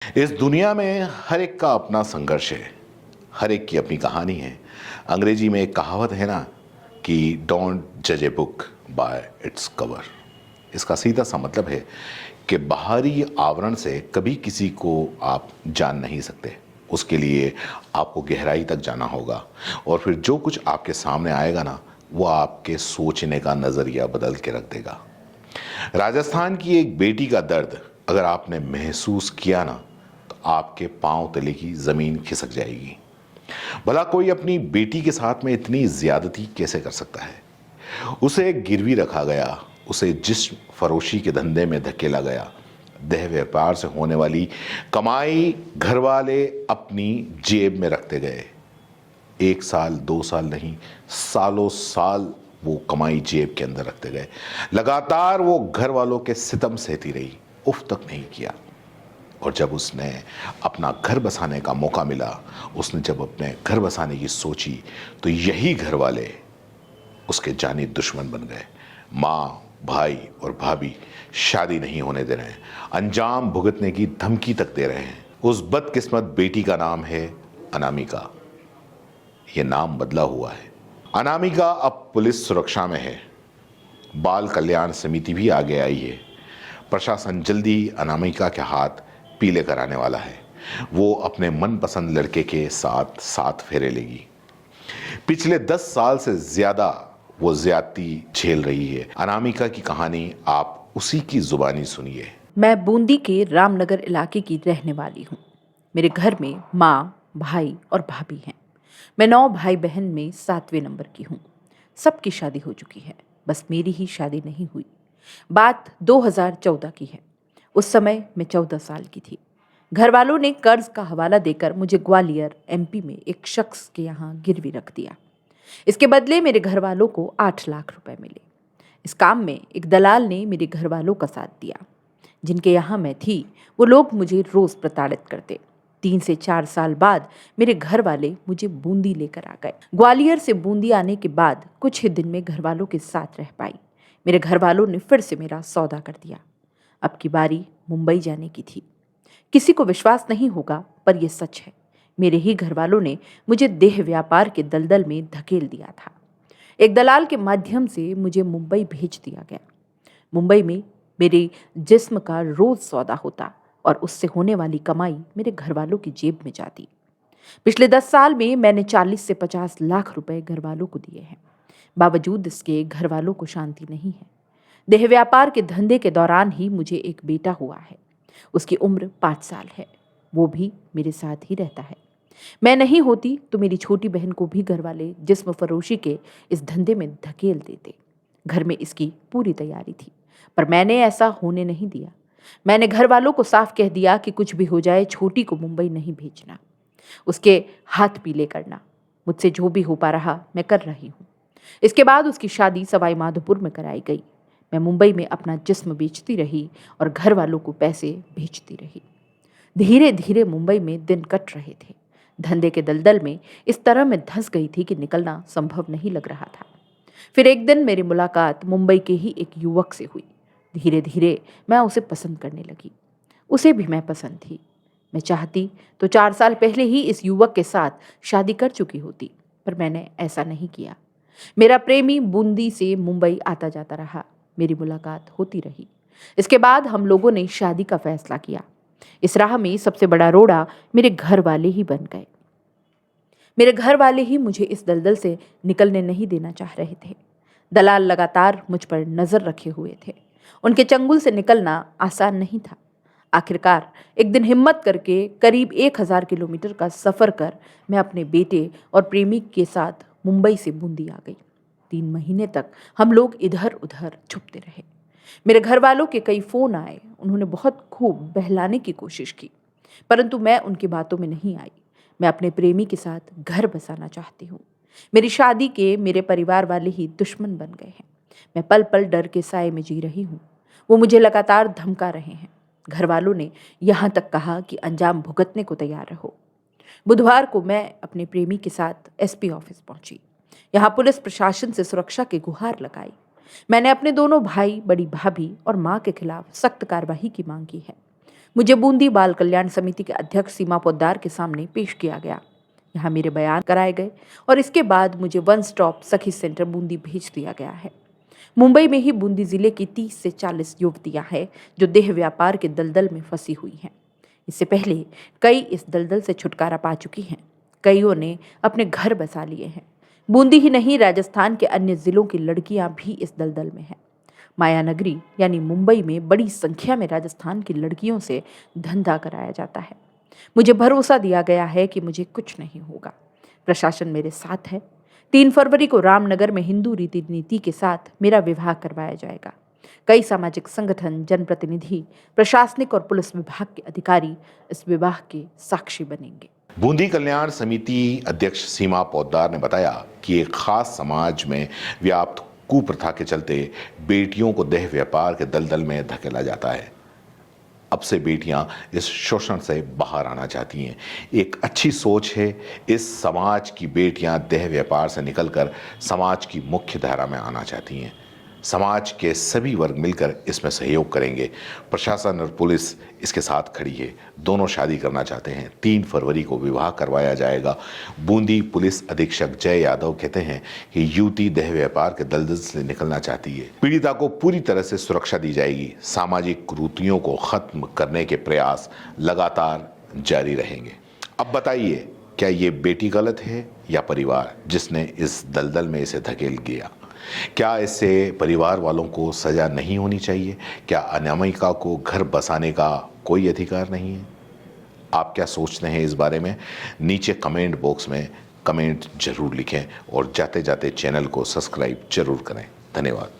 इस दुनिया में हर एक का अपना संघर्ष है, हर एक की अपनी कहानी है। अंग्रेजी में एक कहावत है ना कि डोंट जज a book by its cover. इसका सीधा सा मतलब है कि बाहरी आवरण से कभी किसी को आप जान नहीं सकते। उसके लिए आपको गहराई तक जाना होगा और फिर जो कुछ आपके सामने आएगा ना, वो आपके सोचने का नज़रिया बदल के रख देगा। राजस्थान की एक बेटी का दर्द अगर आपने महसूस किया ना, तो आपके पांव तले की जमीन खिसक जाएगी। भला कोई अपनी बेटी के साथ में इतनी ज्यादती कैसे कर सकता है? उसे गिरवी रखा गया, उसे जिस्म फरोशी के धंधे में धकेला गया। देह व्यापार से होने वाली कमाई घर वाले अपनी जेब में रखते गए। 1 साल 2 साल नहीं, सालों साल वो कमाई जेब के अंदर रखते गए। लगातार वो घर वालों के सितम सहती रही, उफ तक नहीं किया। और जब उसने अपना घर बसाने का मौका मिला, उसने जब अपने घर बसाने की सोची, तो यही घर वाले उसके जानी दुश्मन बन गए। माँ, भाई और भाभी शादी नहीं होने दे रहे हैं, अंजाम भुगतने की धमकी तक दे रहे हैं। उस बदकिस्मत बेटी का नाम है अनामिका। ये नाम बदला हुआ है। अनामिका अब पुलिस सुरक्षा में है। बाल कल्याण समिति भी आगे आई है। प्रशासन जल्दी अनामिका के हाथ पीले कराने वाला है। वो अपने मनपसंद लड़के के साथ 7 फेरे लेगी। पिछले 10 साल से ज्यादा वो ज्यादती झेल रही है। अनामिका की कहानी आप उसी की जुबानी सुनिए। मैं बूंदी के रामनगर इलाके की रहने वाली हूँ। मेरे घर में माँ, भाई और भाभी हैं। मैं 9 भाई बहन में 7वें नंबर की हूँ। सबकी शादी हो चुकी है, बस मेरी ही शादी नहीं हुई। बात 2014 की है। उस समय मैं 14 साल की थी। घर वालों ने कर्ज का हवाला देकर मुझे ग्वालियर एमपी में एक शख्स के यहाँ गिरवी रख दिया। इसके बदले मेरे घर वालों को 8 लाख रुपए मिले। इस काम में एक दलाल ने मेरे घर वालों का साथ दिया। जिनके यहाँ मैं थी, वो लोग मुझे रोज प्रताड़ित करते। 3 से 4 साल बाद मेरे घर वाले मुझे बूंदी लेकर आ गए। ग्वालियर से बूंदी आने के बाद कुछ ही दिन में घर वालों के साथ रह पाई। मेरे घर वालों ने फिर से मेरा सौदा कर दिया। अब की बारी मुंबई जाने की थी। किसी को विश्वास नहीं होगा, पर यह सच है। मेरे ही घर वालों ने मुझे देह व्यापार के दलदल में धकेल दिया था। एक दलाल के माध्यम से मुझे मुंबई भेज दिया गया। मुंबई में मेरे जिस्म का रोज सौदा होता और उससे होने वाली कमाई मेरे घर वालों की जेब में जाती। पिछले 10 साल में मैंने 40 से 50 लाख रुपए घर वालों को दिए हैं। बावजूद इसके घर वालों को शांति नहीं है। देह व्यापार के धंधे के दौरान ही मुझे एक बेटा हुआ है। उसकी उम्र 5 साल है। वो भी मेरे साथ ही रहता है। मैं नहीं होती तो मेरी छोटी बहन को भी घर वाले जिस्म फरोशी के इस धंधे में धकेल देते। घर में इसकी पूरी तैयारी थी, पर मैंने ऐसा होने नहीं दिया। मैंने घर वालों को साफ कह दिया कि कुछ भी हो जाए, छोटी को मुंबई नहीं भेजना, उसके हाथ पीले करना। मुझसे जो भी हो पा रहा मैं कर रही हूँ। इसके बाद उसकी शादी सवाई माधोपुर में कराई गई। मैं मुंबई में अपना जिस्म बेचती रही और घर वालों को पैसे भेजती रही। धीरे धीरे मुंबई में दिन कट रहे थे। धंधे के दलदल में इस तरह मैं धंस गई थी कि निकलना संभव नहीं लग रहा था। फिर एक दिन मेरी मुलाकात मुंबई के ही एक युवक से हुई। धीरे धीरे मैं उसे पसंद करने लगी। उसे भी मैं पसंद थी। मैं चाहती तो 4 साल पहले ही इस युवक के साथ शादी कर चुकी होती, पर मैंने ऐसा नहीं किया। मेरा प्रेमी बूंदी से मुंबई आता जाता रहा। मेरी मुलाकात होती रही। इसके बाद हम लोगों ने शादी का फैसला किया। इस राह में सबसे बड़ा रोड़ा मेरे घर वाले ही बन गए। मेरे घर वाले ही मुझे इस दलदल से निकलने नहीं देना चाह रहे थे। दलाल लगातार मुझ पर नजर रखे हुए थे। उनके चंगुल से निकलना आसान नहीं था। आखिरकार एक दिन हिम्मत करके करीब 1000 किलोमीटर का सफर कर मैं अपने बेटे और प्रेमी के साथ मुंबई से बूंदी आ गई। 3 महीने तक हम लोग इधर उधर छुपते रहे। मेरे घर वालों के कई फोन आए। उन्होंने बहुत खूब बहलाने की कोशिश की, परंतु मैं उनकी बातों में नहीं आई। मैं अपने प्रेमी के साथ घर बसाना चाहती हूँ। मेरी शादी के मेरे परिवार वाले ही दुश्मन बन गए हैं। मैं पल पल डर के साए में जी रही हूँ। वो मुझे लगातार धमका रहे हैं। घर वालों ने यहाँ तक कहा कि अंजाम भुगतने को तैयार रहो। बुधवार को मैं अपने प्रेमी के साथ एसपी ऑफिस पहुंची। यहाँ पुलिस प्रशासन से सुरक्षा की गुहार लगाई। मैंने अपने दोनों भाई, बड़ी भाभी और माँ के खिलाफ सख्त कार्रवाई की मांग की है। मुझे बूंदी बाल कल्याण समिति के अध्यक्ष सीमा पोद्दार के सामने पेश किया गया। यहाँ मेरे बयान कराए गए और इसके बाद मुझे वन स्टॉप सखी सेंटर बूंदी भेज दिया गया है। मुंबई में ही बूंदी जिले की 30 से 40 युवतियां हैं जो देह व्यापार के दलदल में फंसी हुई हैं। इससे पहले कई इस दलदल से छुटकारा पा चुकी हैं। कईयों ने अपने घर बसा लिए हैं। बूंदी ही नहीं, राजस्थान के अन्य जिलों की लड़कियां भी इस दलदल में हैं। मायानगरी यानी मुंबई में बड़ी संख्या में राजस्थान की लड़कियों से धंधा कराया जाता है। मुझे भरोसा दिया गया है कि मुझे कुछ नहीं होगा। प्रशासन मेरे साथ है। 3 फरवरी को रामनगर में हिंदू रीति नीति के साथ मेरा विवाह करवाया जाएगा। कई सामाजिक संगठन, जनप्रतिनिधि, प्रशासनिक और पुलिस विभाग के अधिकारी इस विवाह के साक्षी बनेंगे। बूंदी कल्याण समिति अध्यक्ष सीमा पोद्दार ने बताया कि एक खास समाज में व्याप्त कुप्रथा के चलते बेटियों को देह व्यापार के दलदल में धकेला जाता है। अब से बेटियां इस शोषण से बाहर आना चाहती हैं। एक अच्छी सोच है। इस समाज की बेटियां देह व्यापार से निकलकर समाज की मुख्य धारा में आना चाहती हैं। समाज के सभी वर्ग मिलकर इसमें सहयोग करेंगे। प्रशासन और पुलिस इसके साथ खड़ी है। दोनों शादी करना चाहते हैं। 3 फरवरी को विवाह करवाया जाएगा। बूंदी पुलिस अधीक्षक जय यादव कहते हैं कि युवती देह व्यापार के दलदल से निकलना चाहती है। पीड़िता को पूरी तरह से सुरक्षा दी जाएगी। सामाजिक कुरीतियों को खत्म करने के प्रयास लगातार जारी रहेंगे। अब बताइए, क्या ये बेटी गलत है या परिवार जिसने इस दलदल में इसे धकेल दिया? क्या इससे परिवार वालों को सजा नहीं होनी चाहिए? क्या अनामिका को घर बसाने का कोई अधिकार नहीं है? आप क्या सोचते हैं इस बारे में? नीचे कमेंट बॉक्स में कमेंट जरूर लिखें और जाते जाते चैनल को सब्सक्राइब जरूर करें। धन्यवाद।